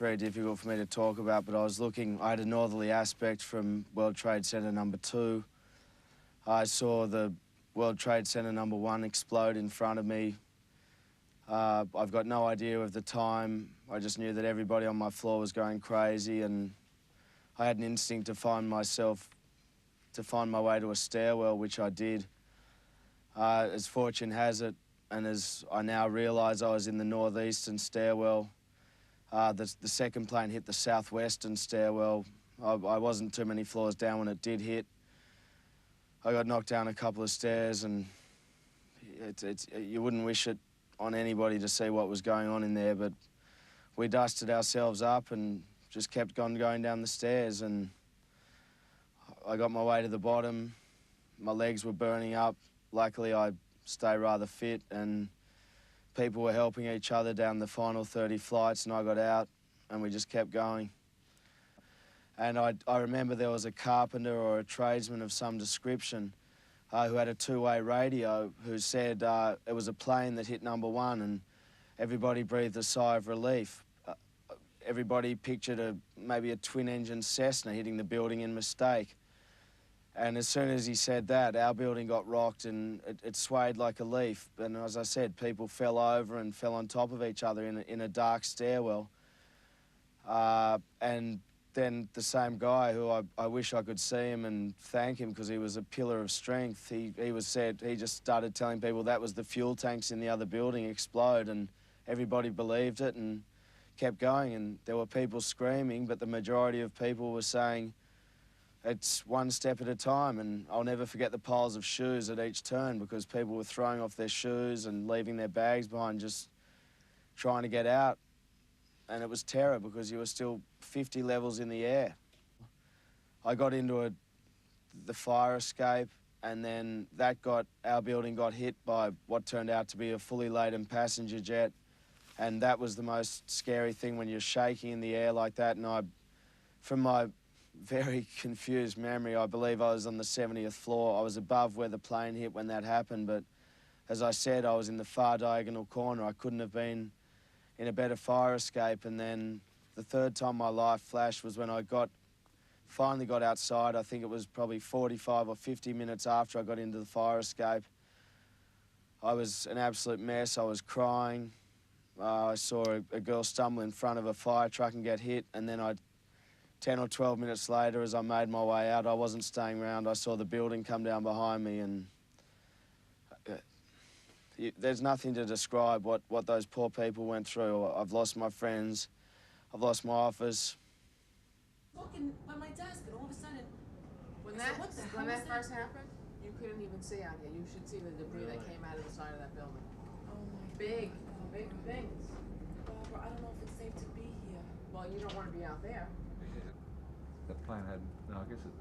very difficult for me to talk about, but I had a northerly aspect from World Trade Center #2. I saw the World Trade Center #1 explode in front of me. I've got no idea of the time. I just knew that everybody on my floor was going crazy, and I had an instinct to find my way to a stairwell, which I did. As fortune has it, and as I now realise, I was in the northeastern stairwell. The second plane hit the southwestern stairwell. I wasn't too many floors down when it did hit. I got knocked down a couple of stairs, and you wouldn't wish it on anybody to see what was going on in there, but we dusted ourselves up and just kept going down the stairs, and I got my way to the bottom. My legs were burning up. Luckily, I stay rather fit, and people were helping each other down the final 30 flights, and I got out, and we just kept going. And I remember there was a carpenter or a tradesman of some description who had a two-way radio who said it was a plane that hit #1, and everybody breathed a sigh of relief. Everybody pictured maybe a twin-engine Cessna hitting the building in mistake. And as soon as he said that, our building got rocked and it swayed like a leaf. And as I said, people fell over and fell on top of each other in a dark stairwell. And then the same guy, who I wish I could see him and thank him because he was a pillar of strength, he just started telling people that was the fuel tanks in the other building explode, and everybody believed it and kept going. And there were people screaming, but the majority of people were saying, it's one step at a time. And I'll never forget the piles of shoes at each turn, because people were throwing off their shoes and leaving their bags behind, just trying to get out. And it was terror because you were still 50 levels in the air. I got into the fire escape, and then our building got hit by what turned out to be a fully laden passenger jet. And that was the most scary thing, when you're shaking in the air like that. And from my very confused memory, I believe I was on the 70th floor. I was above where the plane hit when that happened, but as I said, I was in the far diagonal corner. I couldn't have been in a better fire escape. And then the third time my life flashed was when I finally got outside. I think it was probably 45 or 50 minutes after I got into the fire escape. I was an absolute mess. I was crying. I saw a girl stumble in front of a fire truck and get hit, and then 10 or 12 minutes later, as I made my way out, I wasn't staying around. I saw the building come down behind me, and there's nothing to describe what those poor people went through. I've lost my friends. I've lost my office. Looking by my desk, and all of a sudden, when that first happened, you couldn't even see out here. You should see the debris that came out of the side of that building. Oh my big God. things. Barbara, I don't know if it's safe to be here. Well, you don't want to be out there. The plane had, no, I guess it